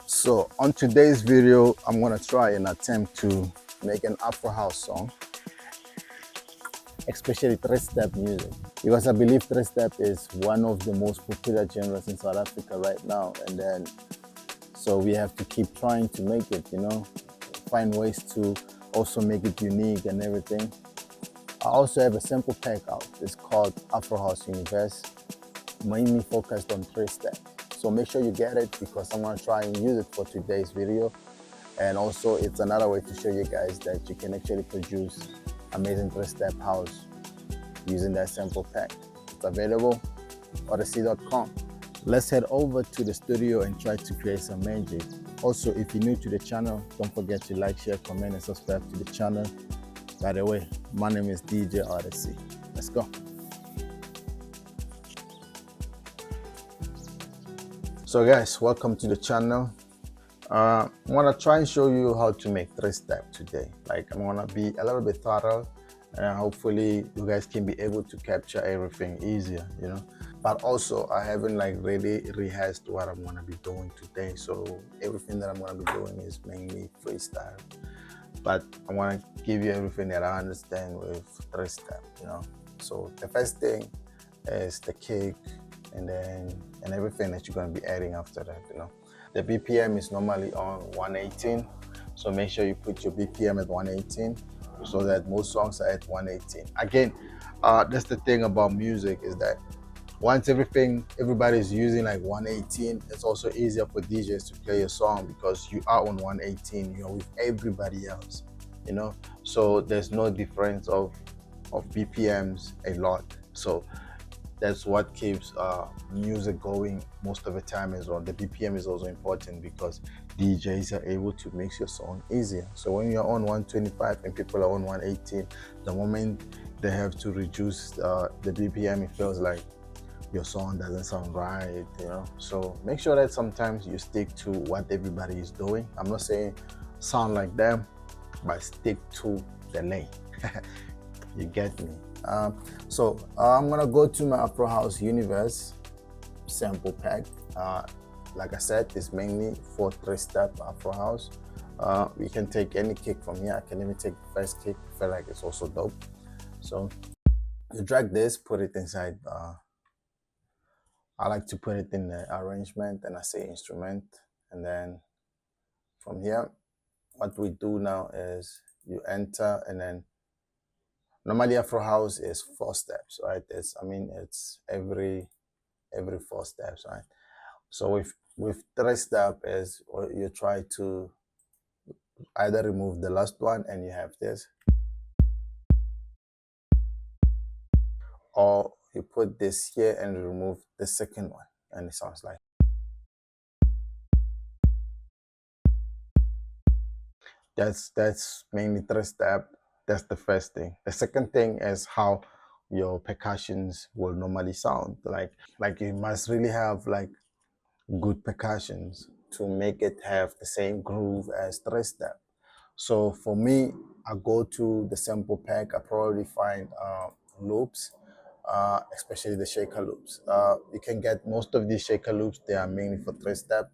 So on today's video, I'm gonna try and attempt to make an Afro house song, especially three-step music, because I believe three-step is one of the most popular genres in South Africa right now. And then, so we have to keep trying to make it, find ways to also make it unique and everything. I also have a sample pack out. It's called Afro House Universe, mainly focused on three-step. So make sure you get it because I'm gonna try and use it for today's video. And also it's another way to show you guys that you can actually produce amazing three-step house using that sample pack. It's available on odyssey.com. Let's head over to the studio and try to create some magic. Also, if you're new to the channel, don't forget to like, share, comment, and subscribe to the channel. By the way, my name is DJ Odyssey. Let's go. So guys, welcome to the channel. I'm gonna try and show you how to make three-step today. Like, I'm gonna be a little bit thorough and hopefully you guys can be able to capture everything easier, But also I haven't really rehearsed what I'm gonna be doing today. So everything that I'm gonna be doing is mainly freestyle. But I wanna give you everything that I understand with three-step, So the first thing is the kick and everything that you're gonna be adding after that, The BPM is normally on 118, so make sure you put your BPM at 118 so that most songs are at 118. Again, that's the thing about music, is that once everybody's using like 118, it's also easier for DJs to play a song because you are on 118, with everybody else, So there's no difference of BPMs a lot. So that's what keeps music going most of the time as well. The BPM is also important because DJs are able to mix your song easier. So when you're on 125 and people are on 118, the moment they have to reduce the BPM, it feels like your song doesn't sound right, So make sure that sometimes you stick to what everybody is doing. I'm not saying sound like them, but stick to the lane. You get me? So I'm gonna go to my Afro House Universe sample pack. Like I said, it's mainly for three-step Afro House. We can take any kick from here. I can even take the first kick. I feel like it's also dope. So you drag this, put it inside. I like to put it in the arrangement, and I say instrument. And then from here, what we do now is you enter, and then normally Afro House is 4 steps, right? It's every 4 steps, right? So with three-step is you try to either remove the last one and you have this, or you put this here and remove the second one, and it sounds like. That's mainly three-step. That's the first thing. The second thing is how your percussions will normally sound. Like you must really have good percussions to make it have the same groove as three-step. So for me, I go to the sample pack. I probably find loops, especially the shaker loops. You can get most of these shaker loops. They are mainly for three-step,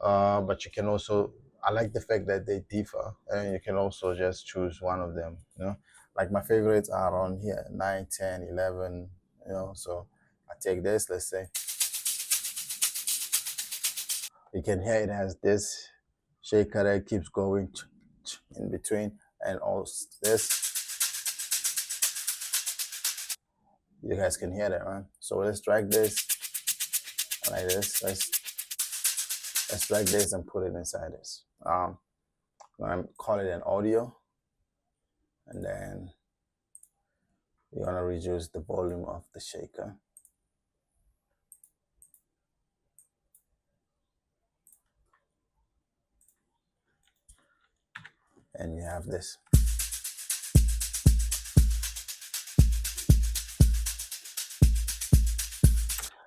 but you can also, I like the fact that they differ, and you can also just choose one of them, Like my favorites are on here, 9, 10, 11, So I take this, let's say. You can hear it has this shaker that keeps going in between, and also this. You guys can hear that, right? So let's drag this like this. Let's drag this and put it inside this. I'm gonna call it an audio, and then we're gonna reduce the volume of the shaker. And you have this.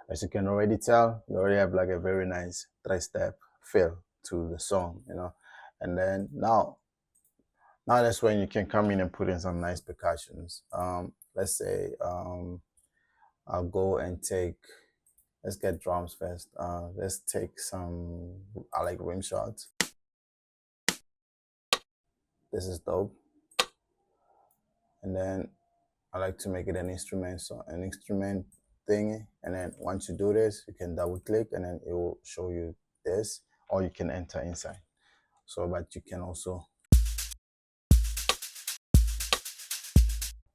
As you can already tell, you already have a very nice three-step feel to the song, And then now that's when you can come in and put in some nice percussions. Let's say I'll go and take let's get drums first. Let's take some, I like rim shots. This is dope. And then I like to make it an instrument, so an instrument thingy. And then once you do this, you can double click and then it will show you this, or you can enter inside. So, but you can also,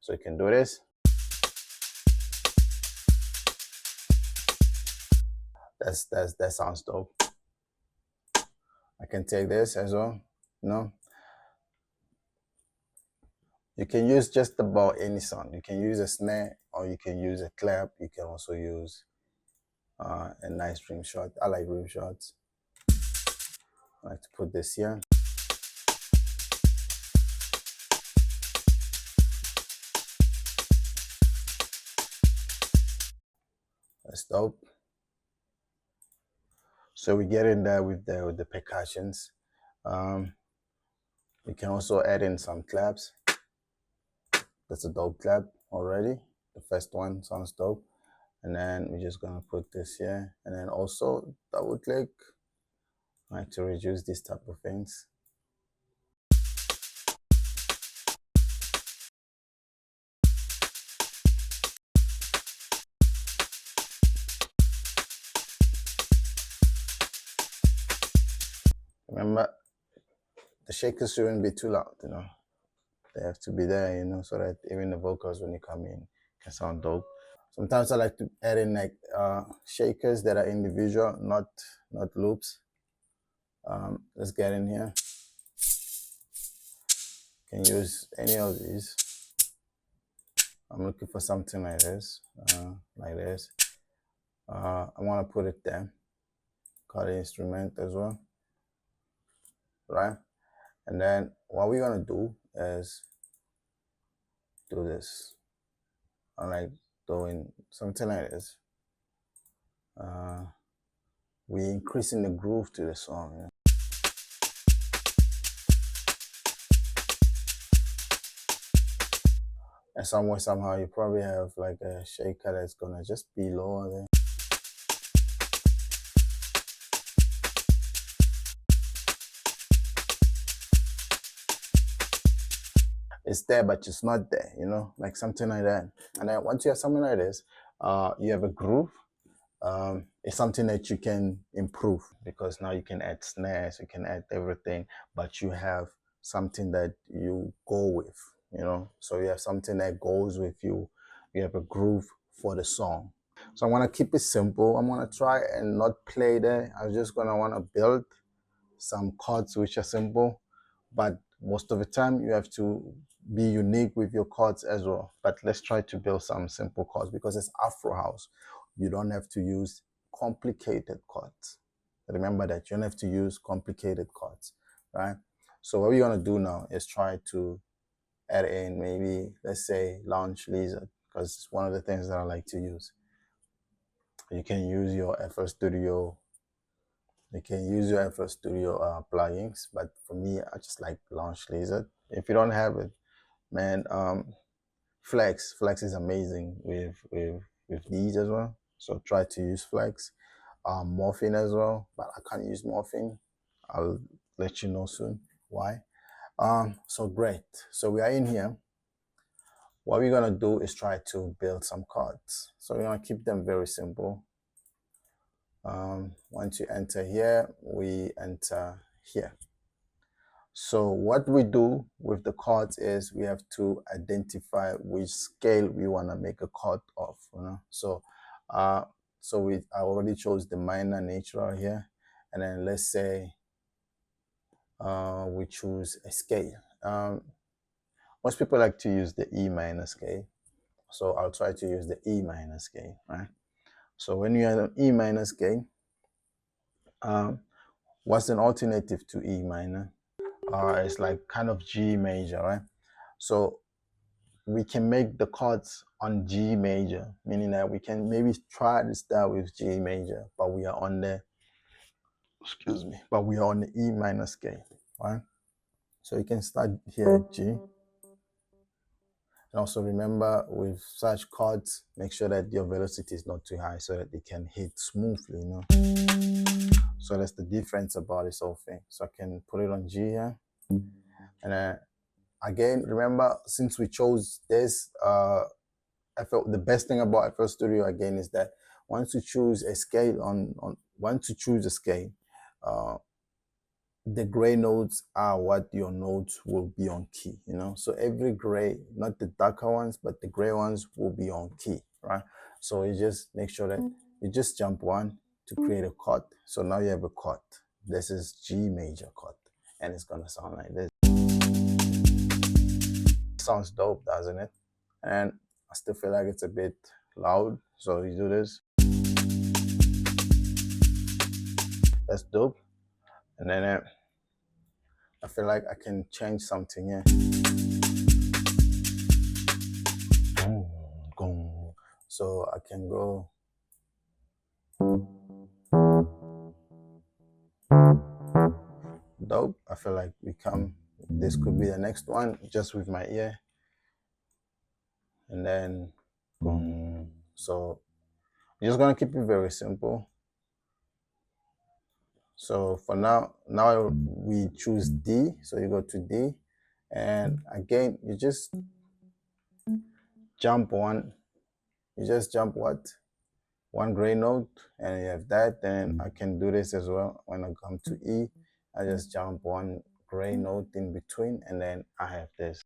so you can do this. That sounds dope. I can take this as well. No, you can use just about any sound. You can use a snare, or you can use a clap. You can also use a nice rim shot. I like rim shots. I like to put this here. That's dope. So we get in there with the percussions. We can also add in some claps. That's a dope clap already. The first one sounds dope. And then we're just gonna put this here, and then also double click. I like to reduce these type of things. Remember, the shakers shouldn't be too loud, you know. They have to be there, you know, so that even the vocals when you come in can sound dope. Sometimes I like to add in like shakers that are individual, not loops. Let's get in here. You can use any of these. I'm looking for something like this, I want to put it there. Call the instrument as well, right? And then what we're gonna do is do this. I like doing something like this. We're increasing the groove to the song. You know? And somewhere, somehow, you probably have like a shaker that's gonna just be lower there. It's there, but it's not there, you know, like something like that. And then once you have something like this, you have a groove. It's something that you can improve, because now you can add snares, you can add everything, but you have something that you go with, you know. So you have something that goes with you. You have a groove for the song. So I want to keep it simple. I'm going to try and not play there. I'm just going to want to build some chords which are simple, but most of the time you have to be unique with your chords as well. But let's try to build some simple chords, because it's Afro house. You don't have to use complicated chords. Remember that you don't have to use complicated chords, right? So what we're gonna do now is try to add in maybe, let's say, Launch Lizard, because it's one of the things that I like to use. You can use your FL Studio. You can use your FL Studio plugins, but for me, I just like Launch Lizard. If you don't have it, man, Flex is amazing with these as well. So try to use Flex. Morphine as well, but I can't use Morphine. I'll let you know soon why. So great. So we are in here. What we're gonna do is try to build some chords. So we're gonna keep them very simple. Once you enter here, we enter here. So what we do with the chords is we have to identify which scale we want to make a chord of, you know? So I already chose the minor natural here, and then let's say we choose a scale. Most people like to use the E minor scale, so I'll try to use the E minor scale, right? So when you have an E minor scale, what's an alternative to E minor? It's like kind of G major, right? So we can make the chords on G major, meaning that we can maybe try to start with G major, but we are on the, but we are on the E minor scale, right? So you can start here at G, And also remember, with such chords, make sure that your velocity is not too high so that they can hit smoothly, you know. So that's the difference about this whole thing. So I can put it on G here. And again, remember, since we chose this, I felt the best thing about FL Studio again is that once you choose a scale the gray nodes are what your nodes will be on key, you know. So every gray, not the darker ones, but the gray ones will be on key, right? So you just make sure that you just jump one to create a chord. So now you have a chord. This is G major chord, and it's gonna sound like this. Sounds dope, doesn't it? And I still feel like it's a bit loud, so you do this. That's dope. And then I feel like I can change something here. So I can go. Dope. I feel like this could be the next one, just with my ear. And then, so I'm just gonna keep it very simple. So for now we choose D. So you go to D, and again, you just jump one. You just jump what? One gray note, and you have that. Then I can do this as well. When I come to E, I just jump one gray note in between, and then I have this.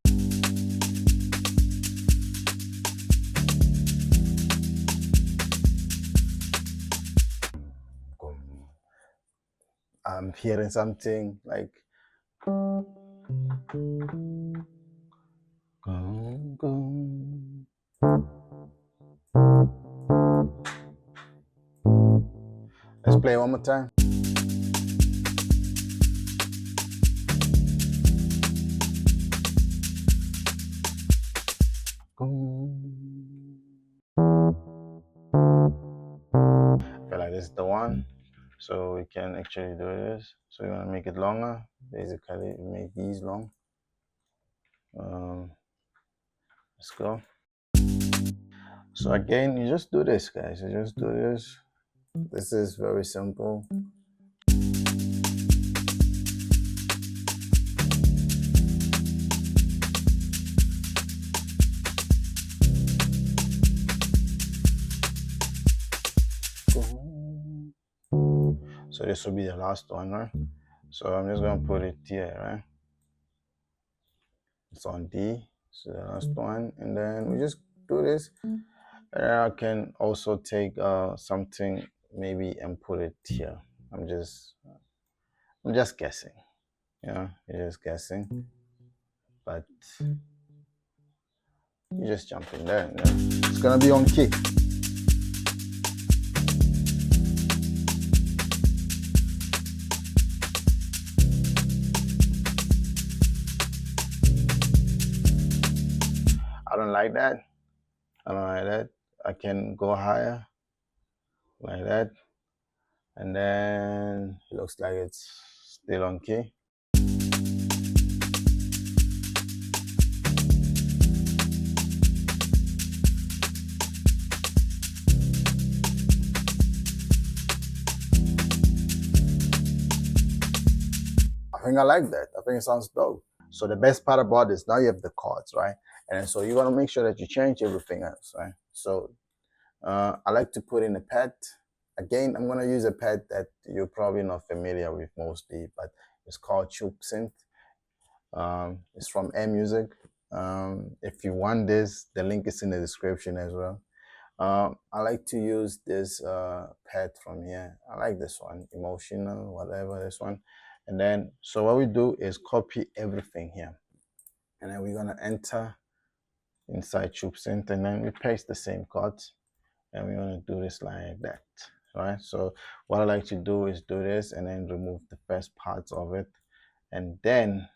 I'm hearing something like let's play one more time. I feel like this is the one. So we can actually do this. So you want to make it longer. Basically, make these long. Let's go. So again, you just do this, guys. You just do this. This is very simple. So this will be the last one, right? So I'm just gonna put it here, right? It's on D, so the last one, and then we just do this. And I can also take something maybe and put it here. I'm just guessing, you know, you're just guessing, but you just jump in there, you know? It's gonna be on key. I don't like that. I don't like that. I can go higher like that, and then it looks like it's still on key. I think I like that. I think it sounds dope. So the best part about this, now you have the chords, right? And so you want to make sure that you change everything else, right? So I like to put in a pad. Again, I'm going to use a pad that you're probably not familiar with mostly, but it's called Tube Synth. It's from AirMusic. If you want this, the link is in the description as well. I like to use this pad from here. I like this one, emotional, whatever, this one. And then, so what we do is copy everything here. And then we're gonna enter inside Tube Synth, and then we paste the same chords. And we're gonna do this like that, right? So what I like to do is do this and then remove the first parts of it. And then,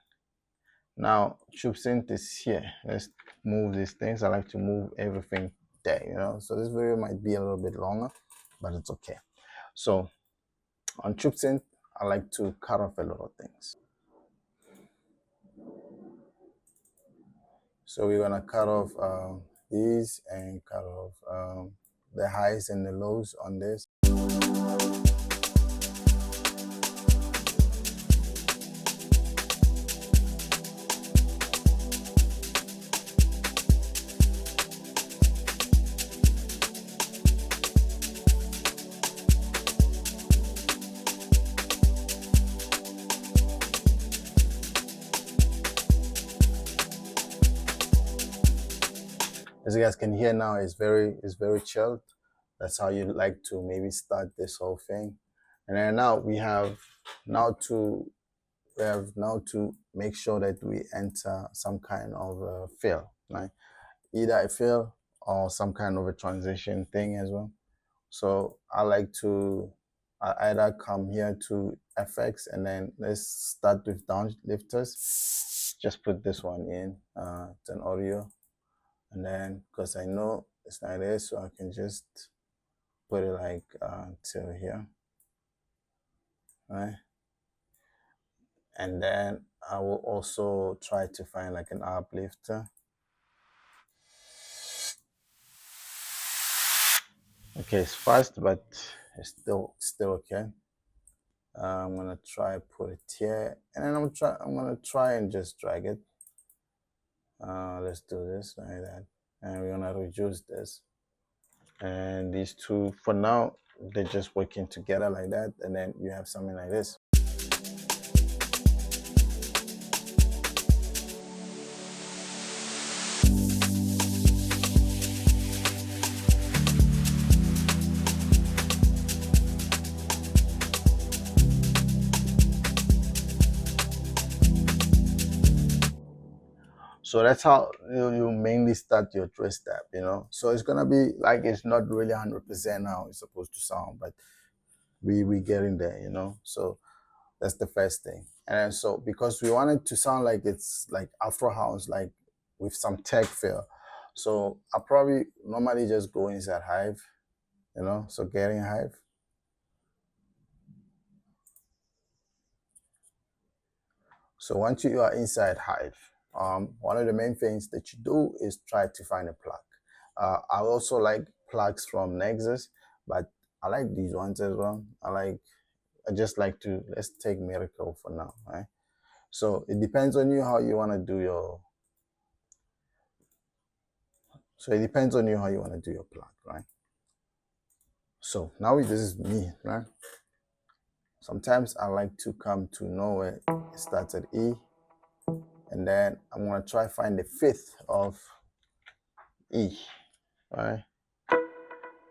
now Tube Synth is here. Let's move these things. I like to move everything there, you know. So this video might be a little bit longer, but it's okay. So on Tube Synth, I like to cut off a lot of things. So we're gonna cut off these and cut off the highs and the lows on this. As you guys can hear now, it's very chilled. That's how you like to maybe start this whole thing. And then now we have to make sure that we enter some kind of a fill, right? Either a fill or some kind of a transition thing as well. So I like to either come here to FX and then let's start with downlifters. Just put this one in. It's an audio. And then, because I know it's like this, so I can just put it like till here, right? And then I will also try to find like an uplifter. Okay, it's fast, but it's still okay. I'm gonna try put it here, and then I'm gonna try and just drag it. Let's do this like that, and we're gonna reduce this. And these two, for now, they're just working together like that, and then you have something like this. So that's how you mainly start your trace step, you know. So it's gonna be like it's not really 100% how it's supposed to sound, but we getting there, you know. So that's the first thing. And so because we want it to sound like it's like Afro house, like with some tech feel. So I probably normally just go inside Hive, you know. So getting Hive. So once you are inside Hive, one of the main things that you do is try to find a plug. I also like plugs from Nexus, but I like these ones as well. I just like to, let's take Miracle for now, right? So it depends on you how you want to do your, plug, right? So now this is me, right? Sometimes I like to come to nowhere. It starts at E, and then I'm gonna try find the fifth of E, right?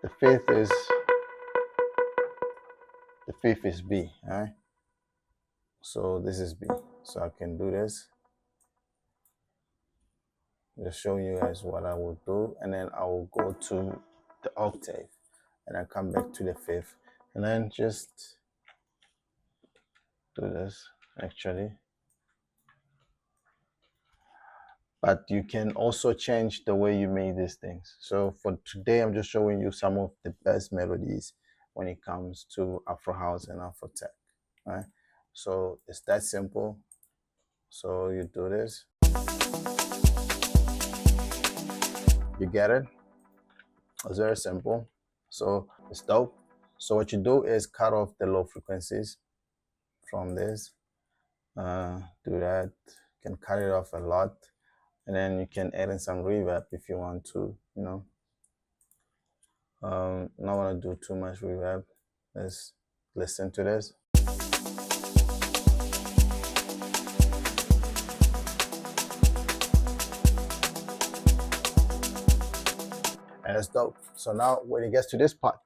The fifth is B, right? So this is B. So I can do this. Just show you guys what I will do, and then I will go to the octave, and then come back to the fifth, and then just do this actually. But you can also change the way you make these things. So for today, I'm just showing you some of the best melodies when it comes to Afro house and Afro tech, right? So it's that simple. So you do this. You get it? It's very simple. So it's dope. So what you do is cut off the low frequencies from this. Do that. You can cut it off a lot. And then you can add in some reverb if you want to, you know. Not want to do too much reverb. Let's listen to this. And it's dope. So now when it gets to this part,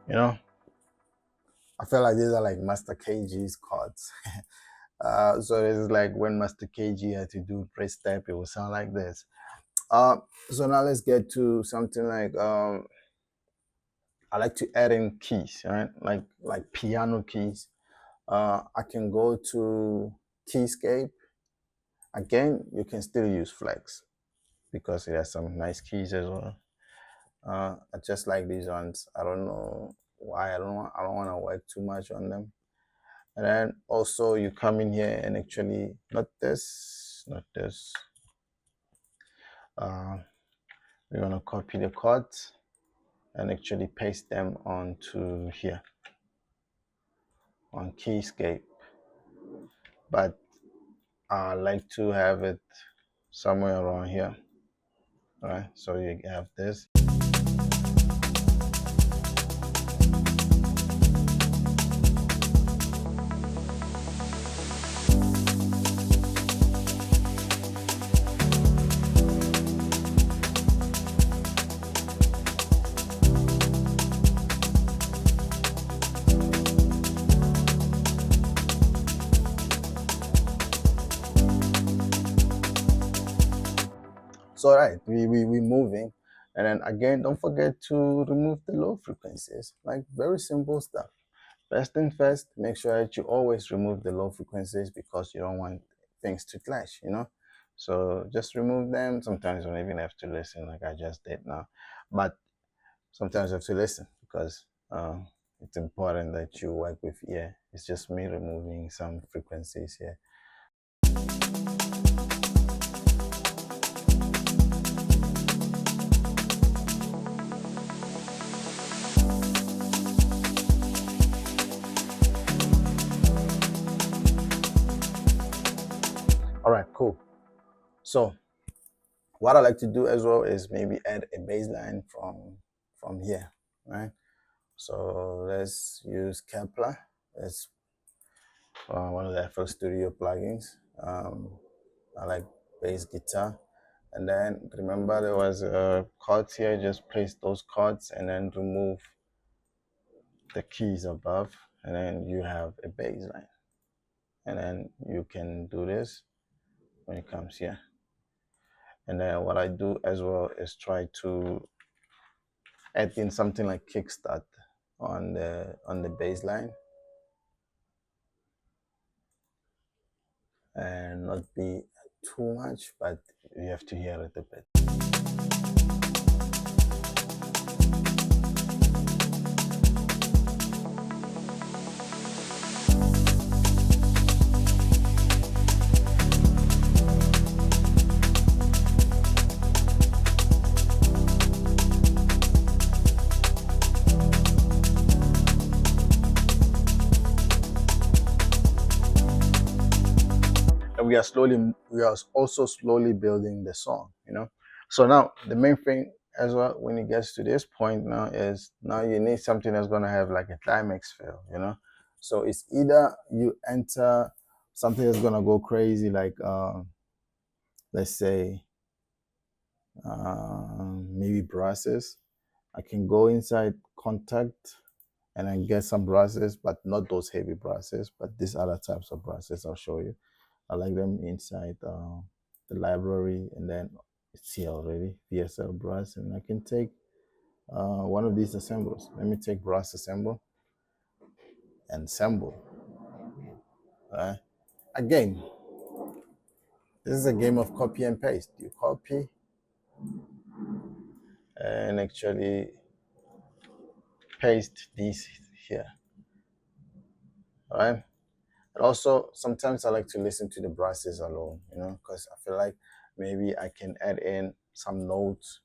you know, I feel like these are like Master KG's chords. So this is like when Master KG had to do trace step, it would sound like this. So now let's get to something like I like to add in keys, right? Like piano keys. I can go to keyscape. Again, you can still use flex because it has some nice keys as well. I just like these ones. I don't know why. I don't want to work too much on them. And then also you come in here and actually not this. We're gonna copy the chords and actually paste them onto here on keyscape. But I like to have it somewhere around here. All right, so you have this. So right, we moving, and then again, don't forget to remove the low frequencies. Like very simple stuff. First thing first, make sure that you always remove the low frequencies because you don't want things to clash, you know. So just remove them. Sometimes you don't even have to listen, like I just did now, but sometimes you have to listen because it's important that you work with ear. It's just me removing some frequencies here. All right, cool. So what I like to do as well is maybe add a bass line from here, right? So let's use Kepler. It's one of the Afro Studio plugins. I like bass guitar. And then remember there was chords here, just place those chords and then remove the keys above, and then you have a bass line. And then you can do this when it comes here. And then what I do as well is try to add in something like kickstart on the bass line and not be too much, but you have to hear it a bit. We are also slowly building the song, you know. So now the main thing as well when it gets to this point now is now you need something that's going to have like a climax feel, you know. So it's either you enter something that's going to go crazy, like let's say maybe brasses. I can go inside contact and then get some brasses, but not those heavy brasses, but these other types of brasses I'll show you. I like them inside the library, and then it's here already, VSL brass, and I can take one of these assembles. Let me take brass assemble and assemble. Again, this is a game of copy and paste. You copy and actually paste these here. All right. And also, sometimes I like to listen to the brasses alone, you know, because I feel like maybe I can add in some notes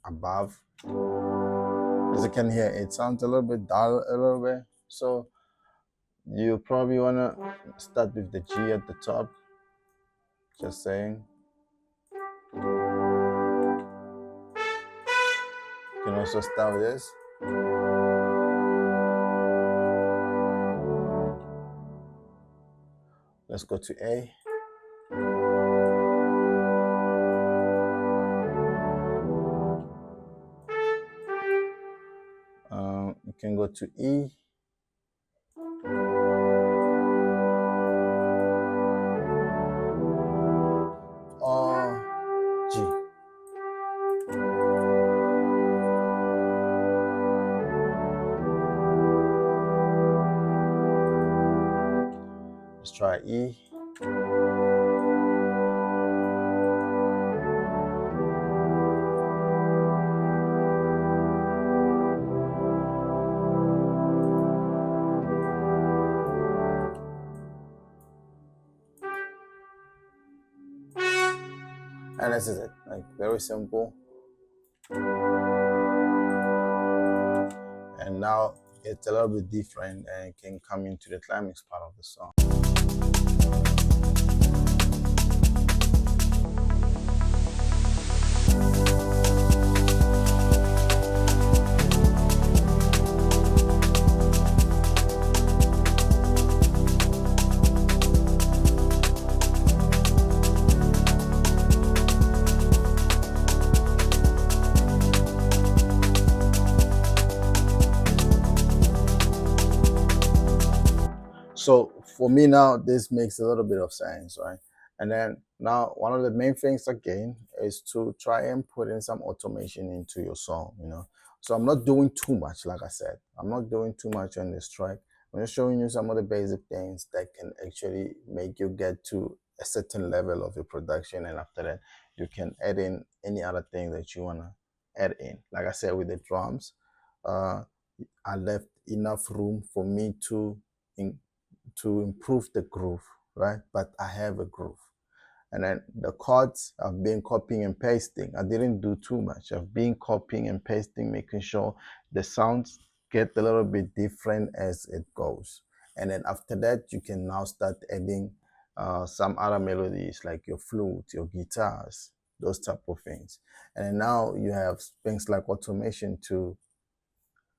above. As you can hear, it sounds a little bit dull a little bit. So you probably want to start with the G at the top. Just saying. You can also start with this. Let's go to A. You can go to E. Or G. Let's try E. And this is it, like very simple. And now it's a little bit different and can come into the climax part of the song. So for me now, this makes a little bit of sense, right? And then now one of the main things again is to try and put in some automation into your song, you know. So I'm not doing too much, like I said. I'm not doing too much on this track. I'm just showing you some of the basic things that can actually make you get to a certain level of your production. And after that, you can add in any other thing that you want to add in. Like I said, with the drums, I left enough room for me to improve the groove, right? But I have a groove. And then the chords, I've been copying and pasting. I didn't do too much. I've been copying and pasting, making sure the sounds get a little bit different as it goes. And then after that, you can now start adding some other melodies like your flute, your guitars, those type of things. And then now you have things like automation to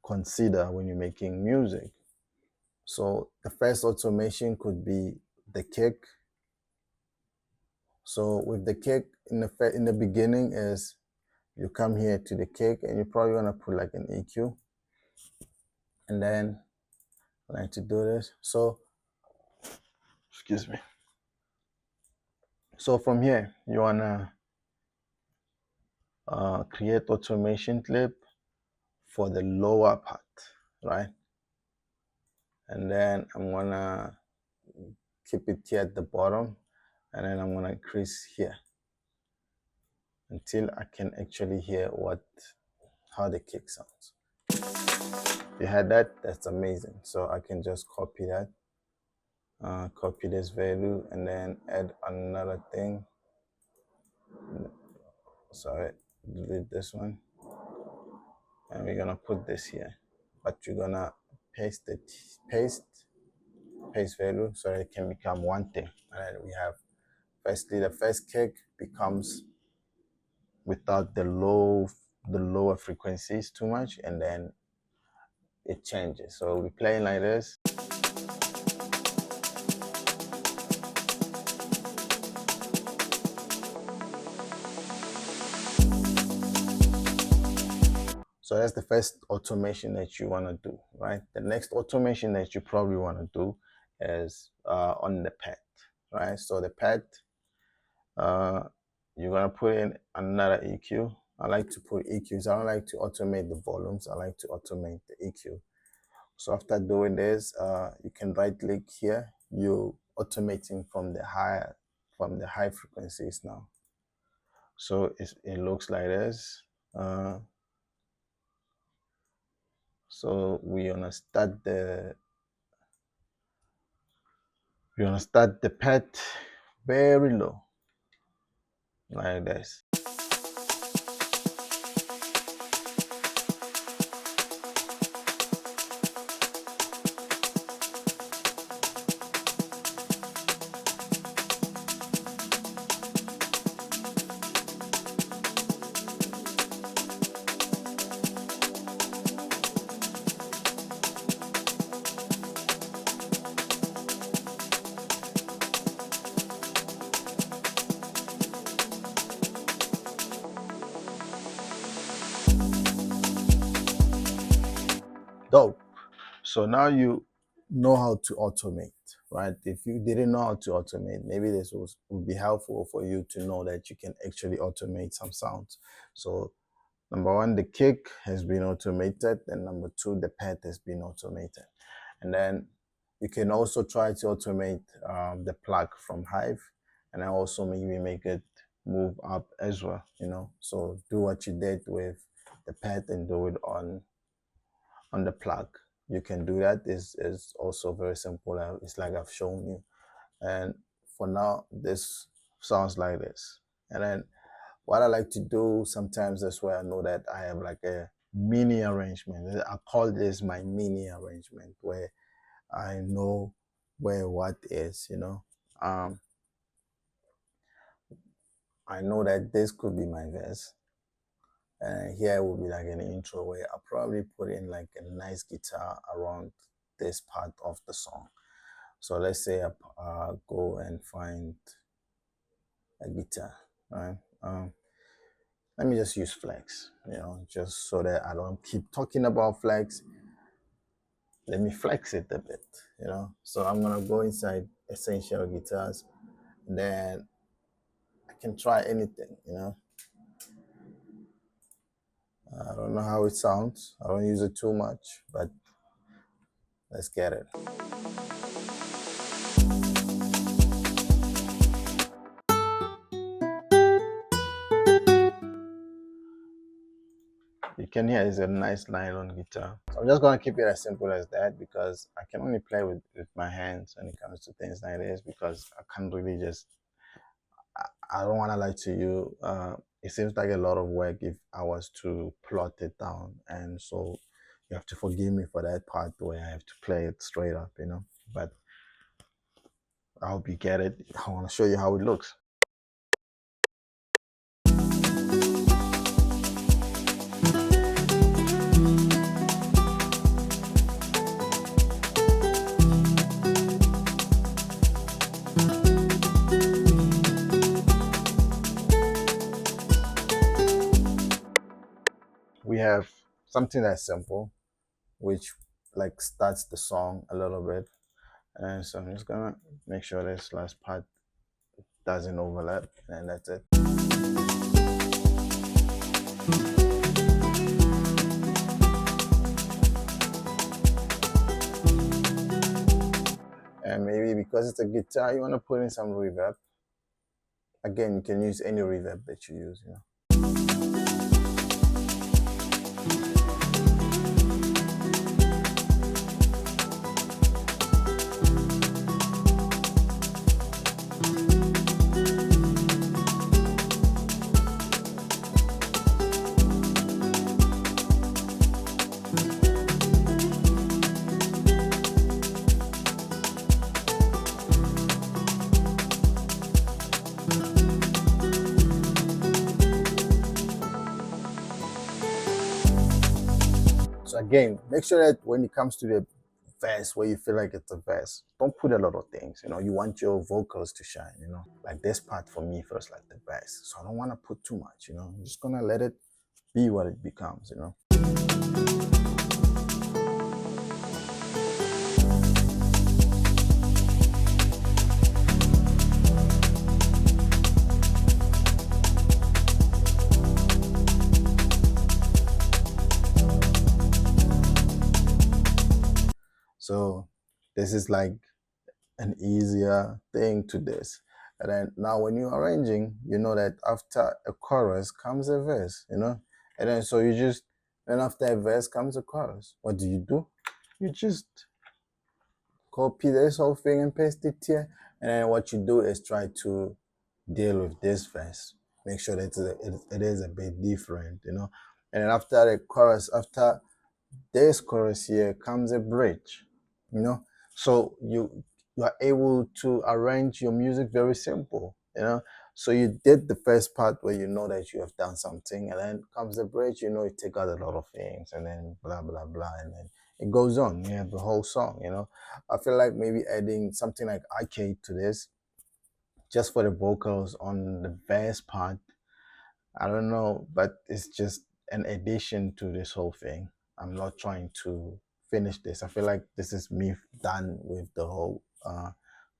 consider when you're making music. So the first automation could be the kick. So with the kick, in the beginning is you come here to the kick and you probably want to put like an EQ. And then I like to do this. So, excuse me. So from here, you want to create automation clip for the lower part, right? And then I'm going to keep it here at the bottom. And then I'm going to increase here until I can actually hear how the kick sounds. If you had that, that's amazing. So I can just copy that, copy this value, and then add another thing. Sorry, delete this one. And we're gonna put this here, but you're gonna paste value so it can become one thing. And then we have, firstly, the first kick becomes without the lower frequencies too much, and then it changes. So we're playing like this. So that's the first automation that you want to do, right? The next automation that you probably want to do is on the pad, right? So the pad, you're going to put in another EQ. I like to put EQs. I don't like to automate the volumes. I like to automate the EQ. So after doing this, you can right click here. You're automating from the high frequencies now. So it looks like this. So we're gonna start the pad very low, like this. Dope. So now you know how to automate, right? If you didn't know how to automate, maybe this would be helpful for you to know that you can actually automate some sounds. So number one, the kick has been automated, and number two, the pad has been automated. And then you can also try to automate the plug from Hive, and then also maybe make it move up as well, you know. So do what you did with the pad and do it on the plug. You can do that. Is also very simple. It's like I've shown you. And for now, this sounds like this. And then what I like to do sometimes, that's where I know that I have like a mini arrangement. I call this my mini arrangement, where I know where what is, you know. I know that this could be my verse. And here will be like an intro where I'll probably put in like a nice guitar around this part of the song. So let's say I go and find a guitar, right? Let me just use flex, you know, just so that I don't keep talking about flex. Let me flex it a bit, you know. So I'm gonna go inside essential guitars, and then I can try anything, you know. I don't know how it sounds. I don't use it too much, but let's get it. You can hear it's a nice nylon guitar. So I'm just gonna keep it as simple as that, because I can only play with my hands when it comes to things like this, because I can't really just, I don't wanna lie to you. It seems like a lot of work if I was to plot it down, and so you have to forgive me for that part where I have to play it straight up, you know. But I hope you get it. I wanna show you how it looks. We have something that's simple, which like starts the song a little bit. And so I'm just gonna make sure this last part doesn't overlap, and that's it. And maybe because it's a guitar, you wanna put in some reverb. Again, you can use any reverb that you use, you know. So again, make sure that when it comes to the verse, where you feel like it's a verse, don't put a lot of things, you know. You want your vocals to shine, you know. Like this part for me feels like the verse, so I don't want to put too much, you know. I'm just gonna let it be what it becomes, you know. So this is like an easier thing to this. And then now when you're arranging, you know that after a chorus comes a verse, you know. And then so you just, then after a verse comes a chorus. What do? You just copy this whole thing and paste it here. And then what you do is try to deal with this verse. Make sure that it is a bit different, you know. And then after the chorus, after this chorus here comes a bridge, you know. So you are able to arrange your music very simple, you know. So you did the first part where you know that you have done something, and then comes the bridge, you know, you take out a lot of things, and then blah blah blah, and then it goes on. You have the whole song, you know. I feel like maybe adding something like arcade to this, just for the vocals on the bass part. I don't know, but it's just an addition to this whole thing. I'm not trying to finish this. I feel like this is me done with the whole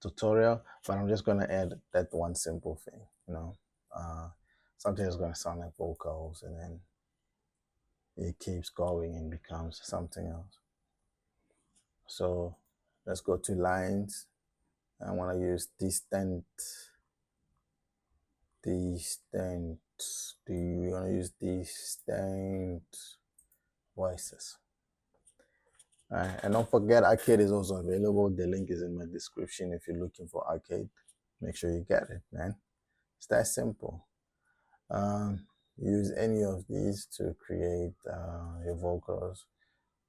tutorial, but I'm just gonna add that one simple thing, you know. Something that's gonna sound like vocals, and then it keeps going and becomes something else. So Let's go to lines. I want to use distant. Do you want to use distant voices? Alright, and don't forget, Arcade is also available. The link is in my description if you're looking for Arcade. Make sure you get it, man. It's that simple. Use any of these to create your vocals.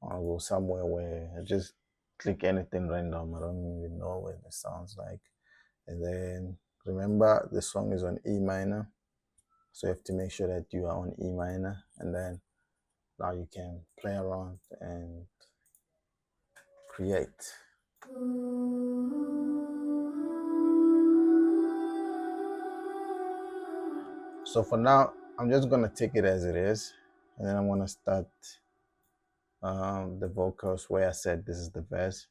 I'll go somewhere where I just click anything random. I don't even know what it sounds like. And then remember, the song is on E minor. So you have to make sure that you are on E minor. And then now you can play around and create. So for now, I'm just gonna take it as it is, and then I'm gonna start the vocals where I said this is the verse,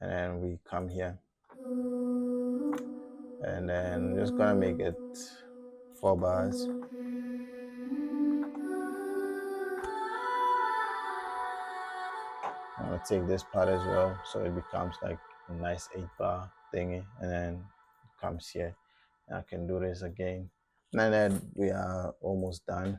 and then we come here, and then I'm just gonna make it 4 bars. I'm gonna take this part as well, so it becomes like a nice 8-bar thingy, and then it comes here. And I can do this again, and then we are almost done.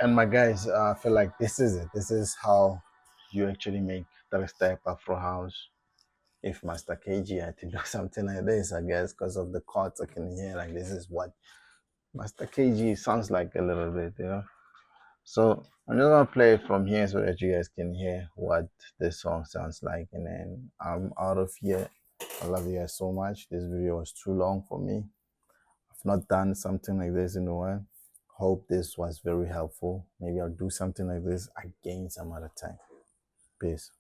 And my guys, I feel like this is it. This is how you actually make 3-step Afro house. If Master KG had to do something like this, I guess, because of the chords I can hear, like this is what Master KG sounds like a little bit, you know. So I'm just gonna play it from here so that you guys can hear what this song sounds like, and then I'm out of here. I love you guys so much. This video was too long for me. I've not done something like this in a while. Hope this was very helpful. Maybe I'll do something like this again some other time. Peace.